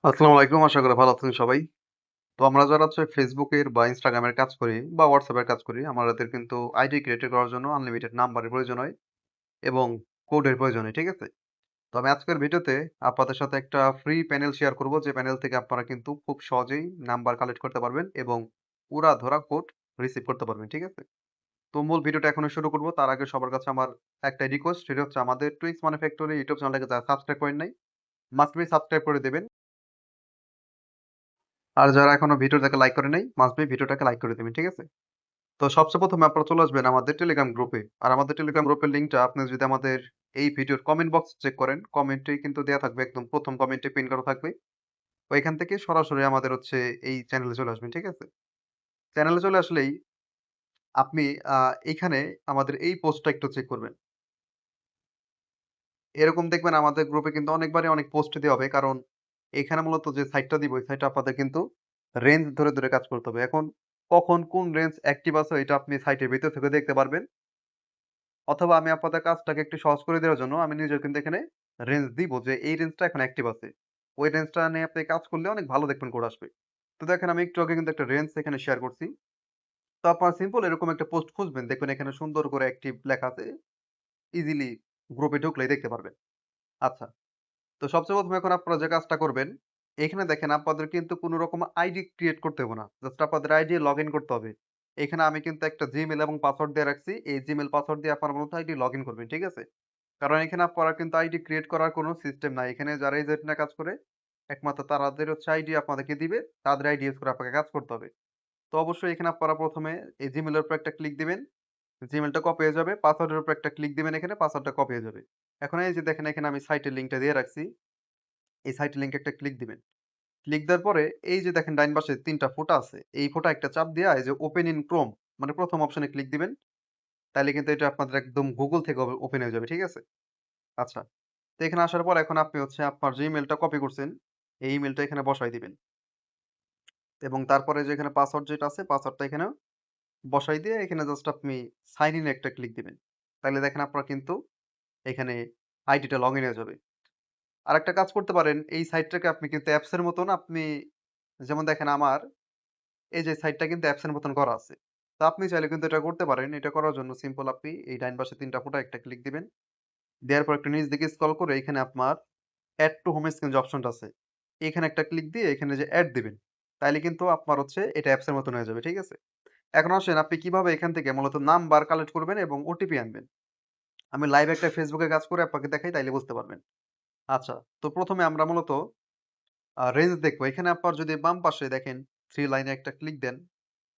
আসসালামু আলাইকুম। আশা করি ভালো আছেন সবাই। তো আমরা যারা হচ্ছে Facebook এর বা Instagram এর কাজ করি বা WhatsApp এর কাজ করি, আমাদের কিন্তু আইডি ক্রিয়েট করার জন্য আনলিমিটেড নাম্বারের প্রয়োজন হয় এবং কোডের প্রয়োজন হয়। ঠিক আছে? তো আমি আজকের ভিডিওতে আপনাদের সাথে একটা ফ্রি প্যানেল শেয়ার করব, যে প্যানেল থেকে আপনারা কিন্তু খুব সহজেই নাম্বার কালেক্ট করতে পারবেন এবং উড়াধরা কোড রিসিভ করতে পারবেন। ঠিক আছে? তো মূল ভিডিওটা এখনই শুরু করব। তার আগে সবার কাছে আমার একটাই রিকোয়েস্ট, সেটা হচ্ছে আমাদের টুইক্স মানে ফ্যাক্টরি ইউটিউব চ্যানেলটাকে যারা সাবস্ক্রাইব করেন নাই, মাস্ট বি সাবস্ক্রাইব করে দেবেন। আর যারা এখনো ভিডিওটাকে লাইক করে নাই, মাস্ট বি ভিডিওটাকে লাইক করে দিবেন। ঠিক আছে? তো সবচেয়ে ১ম এ আপনারা চলে আসবেন আমাদের টেলিগ্রাম গ্রুপে। আর আমাদের টেলিগ্রাম গ্রুপের লিংকটা আপনি যদি আমাদের এই ভিডিওর কমেন্ট বক্স চেক করেন, কমেন্টেই কিন্তু দেয়া থাকবে, একদম ১ম কমেন্টে পিন করা থাকবে। ওইখান থেকে সরাসরি আমাদের হচ্ছে এই চ্যানেলে চলে আসবেন। ঠিক আছে? চ্যানেলে চলে আসলেই আপনি আ এইখানে আমাদের এই পোস্টটা একটু চেক করবেন। এরকম দেখবেন আমাদের গ্রুপে কিন্তু অনেকবারই অনেক পোস্ট দেওয়া হবে। কারণ এখানে মূলত যে সাইটটা দিব, ওই সাইটে আপনাদের কিন্তু রেঞ্জ ধরে কাজ করতে হবে। এখন কখন কোন রেঞ্জ অ্যাক্টিভ আছে এটা আপনি সাইটের ভিতর থেকে দেখতে পারবেন। অথবা আমি আপনাদের কাজটাকে একটু সহজ করে দেওয়ার জন্য আমি নিজেও কিন্তু এখানে রেঞ্জ দিব, যে এই রেঞ্জটা এখন অ্যাক্টিভ আছে। ওই রেঞ্জটা নিয়ে আপনি কাজ করলে অনেক ভালো দেখবেন কোড আসবে। তো দেখেন আমি একটু আগে কিন্তু একটা রেঞ্জ এখানে শেয়ার করছি। তো আপনারা সিম্পল এরকম একটা পোস্ট খুঁজবেন। দেখবেন এখানে সুন্দর করে অ্যাক্টিভ লেখা আছে। ইজিলি গ্রুপে ঢুকলেই দেখতে পারবেন। আচ্ছা। তো সবচেয়ে ১ম এ এখন আপনারা যে কাজটা করবেন, এখানে দেখেন আপনাদের কিন্তু কোনো রকম আইডি ক্রিয়েট করতে হবে না। জাস্ট আপনাদের আইডি লগইন করতে হবে। এখানে আমি কিন্তু একটা Gmail এবং পাসওয়ার্ড দিয়ে রাখছি। এই Gmail পাসওয়ার্ড দিয়ে আপনারা মূলত আইডি লগইন করবেন। ঠিক আছে? কারণ এখানে আপনারা কিন্তু আইডি ক্রিয়েট করার কোনো সিস্টেম নাই। এখানে যারা এজেন্ট নিয়ে কাজ করে, একমাত্র তাদের হচ্ছে আইডি আপনাদেরকে দিবে। তাদের আইডি ইউজ করে আপনাকে কাজ করতে হবে। তো অবশ্যই এখানে আপনারা ১ম এ এই Gmail এর উপর একটা ক্লিক দিবেন। Gmail টা কপি হয়ে যাবে। পাসওয়ার্ডের উপর একটা ক্লিক দিবেন এখানে, পাসওয়ার্ডটা কপি হয়ে যাবে। এখন এই যে দেখেন এখানে আমি সাইটের লিংকটা দিয়ে রাখছি। এই সাইটের লিংকে একটা ক্লিক দিবেন। ক্লিক দেওয়ার পরে এই যে দেখেন ডাইন পাশে ৩ টা ফোঁটা আছে। এই ফোঁটা একটা চাপ দিয়া এই যে ওপেন ইন ক্রোম মানে ১ম অপশনে ক্লিক দিবেন। তাইলে কিন্তু এটা আপনাদের একদম Google থেকে ওপেন হয়ে যাবে। ঠিক আছে? আচ্ছা। তো এখানে আসার পর এখন আপনি হচ্ছে আপনার যে ইমেইলটা কপি করছেন, এই ইমেইলটা এখানে বসায় দিবেন। এবং তারপরে যে এখানে পাসওয়ার্ড যেটা আছে, পাসওয়ার্ডটা এখানে বসায় দিয়ে এখানে জাস্ট আপনি সাইন ইন এ একটা ক্লিক দিবেন। তাইলে দেখেন আপনার কিন্তু এখানে আইডিটা লগইন হয়ে যাবে। আরেকটা কাজ করতে পারেন, এই সাইটটাকে আপনি কিন্তু অ্যাপসের মতন আপনি, যেমন দেখেন আমার এই যে সাইটটা কিন্তু অ্যাপসের মতন করা আছে। তো আপনি চাইলে কিন্তু এটা করতে পারেন। এটা করার জন্য সিম্পল আপনি এই ডাইন পাশে ৩ টা ফোঁটায় একটা ক্লিক দিবেন। দেওয়ার পর একটু নিচ দিকে স্ক্রল করে এখানে আপনার এড টু হোম স্ক্রিন যে অপশনটা আছে, এখানে একটা ক্লিক দিয়ে এখানে যে এড দিবেন। তাইলে কিন্তু আপনার হচ্ছে এটা অ্যাপসের মতন হয়ে যাবে। ঠিক আছে? এখন আসেন আপনি কিভাবে এখান থেকে মূলত নাম্বার কালেক্ট করবেন এবং ওটিপি আনবেন। আমি লাইভ একটা ফেসবুকে কাজ করে আপনাকে দেখাই, তাইলে বুঝতে পারবেন। আচ্ছা, তো ১ম এ আমরা মূলত রেঞ্জ দেখবো। এখানে আপনার যদি বাম পাশে দেখেন 3 লাইনে একটা ক্লিক দেন,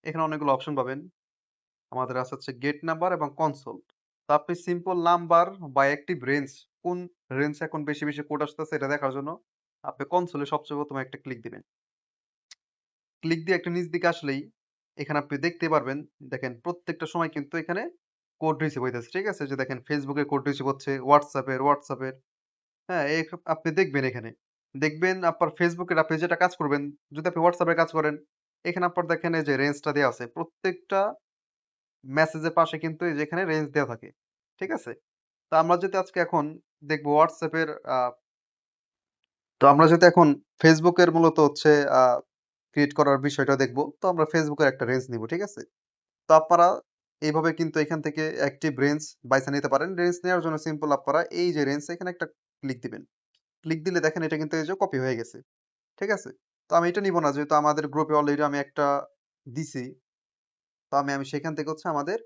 এখানে অনেকগুলো অপশন পাবেন। আমাদের আছে হচ্ছে গেট নাম্বার এবং কনসোল। তো আপনি সিম্পল নাম্বার বা অ্যাক্টিভ রেঞ্জ, কোন রেঞ্জ এখন বেশি কোড আসতেছে এটা দেখার জন্য আপনি কনসোলে সবচেয়ে ১ম এ একটা ক্লিক দিবেন। ক্লিক দিয়ে একটা নিচ দিকে আসলেই এখানে আপনি দেখতে পারবেন, দেখেন প্রত্যেকটা সময় কিন্তু এখানে কোড রিসিভ হইতেছে। ঠিক আছে? যে দেখেন Facebook এর কোড রিসিভ হচ্ছে, WhatsApp এর। হ্যাঁ, আপনি দেখবেন এখানে। দেখবেন আপনার Facebook এর আপনি যেটা কাজ করবেন, যদি আপনি WhatsApp এ কাজ করেন, এখানে আপনার দেখেন এই যে রেঞ্জটা দেয়া আছে। প্রত্যেকটা মেসেজের পাশে কিন্তু এই যে এখানে রেঞ্জ দেয়া থাকে। ঠিক আছে? তো আমরা যদি আজকে এখন দেখব WhatsApp এর তো আমরা যদি এখন Facebook এর মূলত হচ্ছে আ ক্রিয়েট করার বিষয়টা দেখব। তো আমরা Facebook এর একটা রেঞ্জ নিব। ঠিক আছে? তো আপনারা এইভাবে কিন্তু এখান থেকে অ্যাক্টিভ রেঞ্জ বাইছে নিতে পারেন। রেঞ্জ নেওয়ার জন্য সিম্পল আপনারা এই যে রেঞ্জ, এখানে একটা ক্লিক দিবেন। ক্লিক দিলে দেখেন এটা কিন্তু এই যে কপি হয়ে গেছে। ঠিক আছে? তো আমি এটা নিব না, যেহেতু আমাদের গ্রুপে অলরেডি আমি একটা দিছি। তো আমি সেখান থেকে হচ্ছে আমাদের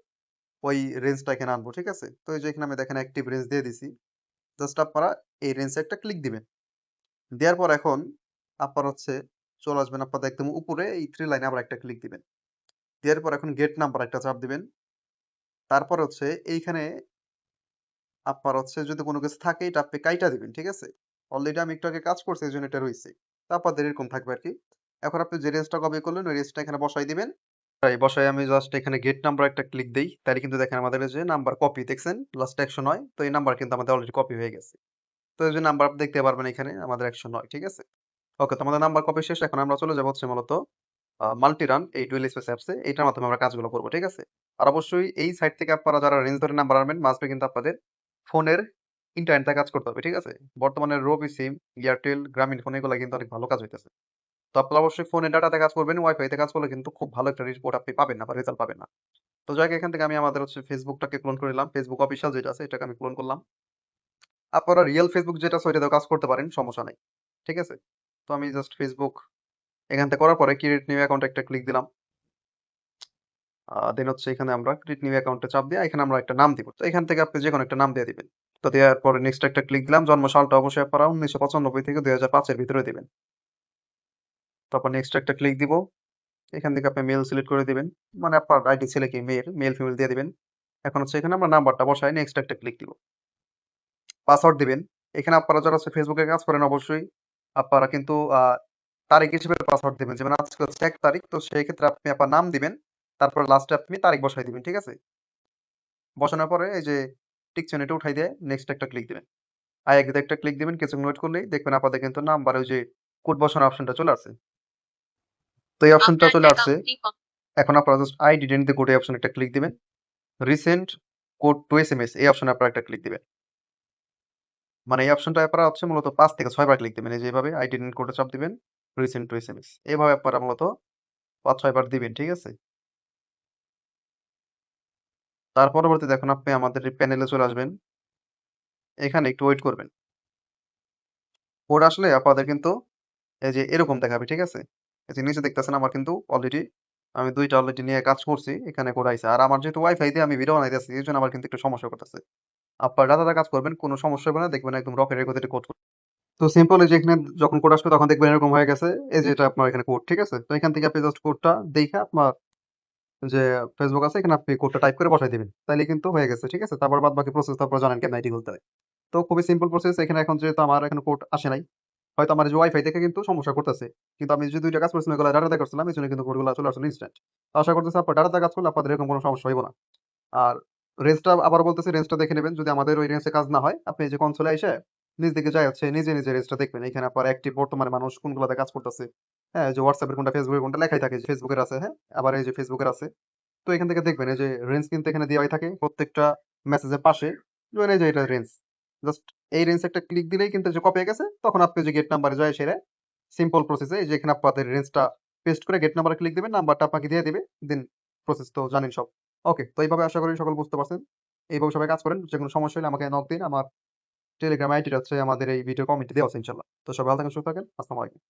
ওই রেঞ্জটা এখানে আনবো। ঠিক আছে? তো এই যে এখানে আমি দেখেন অ্যাক্টিভ রেঞ্জ দিয়ে দিছি। জাস্ট আপনারা এই রেঞ্জে একটা ক্লিক দিবেন। দেওয়ার পর এখন আপনার হচ্ছে চলে আসবেন আপনাদের একদম উপরে এই 3 লাইনে আবার একটা ক্লিক দিবেন। দেওয়ার পর এখন গেট নাম্বার একটা চাপ দিবেন। তারপর হচ্ছে এইখানে আপনার হচ্ছে যদি কোনো কিছু থাকে এটা আপনি কাইটা দিবেন। ঠিক আছে? অলরেডি আমি একটু আগে কাজ করছি, এজন্য এটা রইছে। তো আপনাদের এরকম থাকবে আরকি। এখন আপনি যে রেঞ্জটা কপি করলেন ওই রেঞ্জটা এখানে বসায় দিবেন। বসায় আমি জাস্ট এখানে গেট নাম্বার একটা ক্লিক দেই। তাইলে কিন্তু দেখেন আমাদের এই যে নাম্বার কপি দেখছেন? লাস্টে ১০৯। তো এই নাম্বার কিন্তু আমাদের অলরেডি কপি হয়ে গেছে। তো এই যে নাম্বার আপনি দেখতে পারবেন এখানে আমাদের ১০৯। ঠিক আছে? ওকে, তো আমাদের নাম্বার কপি শেষ। এখন আমরা চলে যাবো হচ্ছে মূলত মাল্টি রান এই ডুয়েল স্পেস অ্যাপসে। এইটার মাধ্যমে আমরা কাজগুলো করব। ঠিক আছে? আর অবশ্যই এই সাইট থেকে আপনারা যারা রেঞ্জ ধরে নাম্বার আনবেন, মাস্ট বি কিন্তু আপনাদের ফোনের ইন্টারনেটে কাজ করতে হবে, ঠিক আছে? বর্তমানে রবি সিম, এয়ারটেল, গ্রামীণফোন এগুলা কিন্তু অনেক ভালো কাজ হইতেছে। তো আপনারা অবশ্যই ফোনে ডাটাতে কাজ করবেন, ওয়াইফাইতে কাজ করলে কিন্তু খুব ভালো একটা রিপোর্ট আপনি পাবেন না বা রেজাল্ট পাবেন না। তো যাই হোক এখান থেকে আমি আমাদের হচ্ছে ফেসবুকটাকে ক্লোন করে নিলাম। ফেসবুক অফিসিয়াল যেটা আছে এটাকে আমি ক্লোন করলাম। আপনারা রিয়েল ফেসবুক যেটা আছে ওইটাতেও কাজ করতে পারেন, সমস্যা নাই। ঠিক আছে? তো আমি জাস্ট ফেসবুক এখান থেকে করার পরে ক্রিয়েট নিউ অ্যাকাউন্টে একটা ক্লিক দিলাম। দেন হচ্ছে এখানে আমরা ক্রিয়েট নিউ অ্যাকাউন্টে চাপ দিয়ে এখানে আমরা একটা নাম দিব। তো এখান থেকে আপনি যেকোনো একটা নাম দিয়ে দিবেন। তো দেওয়ার পরে নেক্সট একটা ক্লিক দিলাম। জন্ম সালটা অবশ্যই আপনারা 1995 থেকে 2005 এর ভিতরে দিবেন। তারপর নেক্সট একটা ক্লিক দিব। এখান থেকে আপনি মেল সিলেক্ট করে দিবেন। মানে আপনার আইডি ছেলে কি মেয়ের, মেল ফিমেল দিয়ে দিবেন। এখন হচ্ছে এখানে আমরা নাম্বারটা বসাই নেক্সট একটা ক্লিক দিব। পাসওয়ার্ড দিবেন। এখানে আপনারা যারা হচ্ছে ফেসবুকে কাজ করেন অবশ্যই আপনারা কিন্তু তারিখ হিসেবে পাসওয়ার্ড দিবেন। যেমন আজকে হচ্ছে 1 তারিখ, তো সেই ক্ষেত্রে আপনি আপনার নাম দিবেন। তারপর লাস্টে আপনি তারিখ বসায় দিবেন। ঠিক আছে? বসানোর পরে এই যে টিক চিহ্ন এটা উঠাই দিয়ে নেক্সট একটা ক্লিক দিবেন। আরেকটা একটা ক্লিক দিবেন, কিছুক্ষণ ওয়েট করলেই দেখবেন আপনাদের কিন্তু নাম্বারে ওই যে কোড বসানোর অপশনটা চলে আসছে। তো এই অপশনটা আপনার চলে আসছে। অ্যাকাউন্টটি এখন আপনারা just I didn't the code এই অপশনে একটা ক্লিক দিবেন। রিসেন্ট কোড টু এসএমএস এই অপশনে আপনারা একটা ক্লিক দিবেন। মানে এই অপশনটা আপনারা হচ্ছে মূলত ৫ থেকে ৬ বার ক্লিক দিবেন। এই যে এভাবে আই ডিডন্ট কোডে চাপ দিবেন, রিসেন্ট টু এসএমএস। এভাবে আপনারা মূলত ৫-৬ বার দিবেন। ঠিক আছে? তার পরবর্তীতে এখন আপনি আমাদের এই প্যানেলে চলে আসবেন। এখানে একটু ওয়েট করবেন। কোড আসলে আপনাদের কিন্তু এই যে এরকম দেখাবে। ঠিক আছে? এই যে নিচে দেখতেছেন আমার কিন্তু অলরেডি আমি ২ টা অলরেডি নিয়ে কাজ করছি। এখানে কোড আইছে। আর আমার যেহেতু ওয়াইফাই দিয়ে আমি ভিডিও বানাইতেছি এজন্য আমার কিন্তু একটু সমস্যা করতেছে। আপনার ডাটাতে কাজ করবেন, কোনো সমস্যা হবে না। দেখবেন একদম রকেটের গতিতে কোড। তো সিম্পল এই যে এখানে যখন কোড আসবে তখন দেখবেন এরকম হয়ে গেছে। এই যে এটা আপনার এখানে কোড। ঠিক আছে? তো এখান থেকে আপনি জাস্ট কোডটা দেইখা আপনার যে ফেসবুক আছে এখানে আপনি কোডটা টাইপ করে বসায় দিবেন। তাইলে কিন্তু হয়ে গেছে। ঠিক আছে? তারপর বাদবাকি প্রসেস তো আপনারা জানেন কেমনে আইডি খুলতে হয়। তো খুবই সিম্পল প্রসেস। এখানে এখন যেহেতু আমার এখনো কোড আসে নাই। হয়তো আমার যে ওয়াইফাই থেকে কিন্তু সমস্যা করতেছে। কিন্তু আমি যে ২ টা কাজ করছিলাম এগুলা ডাটাতে করছিলাম। এজন্য কিন্তু কোডগুলা চলে আসলো ইনস্ট্যান্ট। তো আশা করতেছি আপনার ডাটাতে কাজ করলে আপনাদের এরকম কোনো সমস্যা হইব না। আর রেঞ্জটা আবারও বলতেছি রেঞ্জটা দেখে নেবেন। যদি আমাদের ওই রেঞ্জে কাজ না হয়, আপনি এই যে কনসোলে আইসা নিজ দিকে যায়া হচ্ছে নিজে রেঞ্জটা দেখবেন। এখানে আপনার অ্যাক্টিভ বর্তমানে মানুষ কোনগুলাতে কাজ করতেছে। হ্যাঁ? এই যে WhatsApp এর কোনটা, Facebook এর কোনটা লেখাই থাকে যে Facebook এর আছে, হ্যাঁ? আবার এই যে Facebook এর আছে। তো এখান থেকে দেখবেন এই যে রেঞ্জ কিন্তু এখানে দেওয়াই থাকে প্রত্যেকটা মেসেজের পাশে। ধরেন এই যে এটা রেঞ্জ। জাস্ট এই রেঞ্জ একটা ক্লিক দিলেই কিন্তু যে কপি হয়ে গেছে, তখন আপনি যে গেট নাম্বারে যায় সেরে সিম্পল প্রসেসে এই যে এখানে আপনাদের রেঞ্জটা পেস্ট করে গেট নাম্বারে ক্লিক দিবেন, নাম্বারটা আপনাকে দিয়ে দিবে। দেন প্রসেস তো জানেন সব। ওকে, তো এইভাবে আশা করি সকল বুঝতে পারছেন। এইভাবে সবাই কাজ করেন। যেকোনো সমস্যা হলে আমাকে নক দিন। আমার টেলিগ্রাম আইডিটা হচ্ছে আমাদের এই ভিডিও কমেন্টে দেওয়া আছে ইনশাআল্লাহ। তো সবাই ভালো থাকেন, সুস্থ থাকেন। আসসালামু আলাইকুম।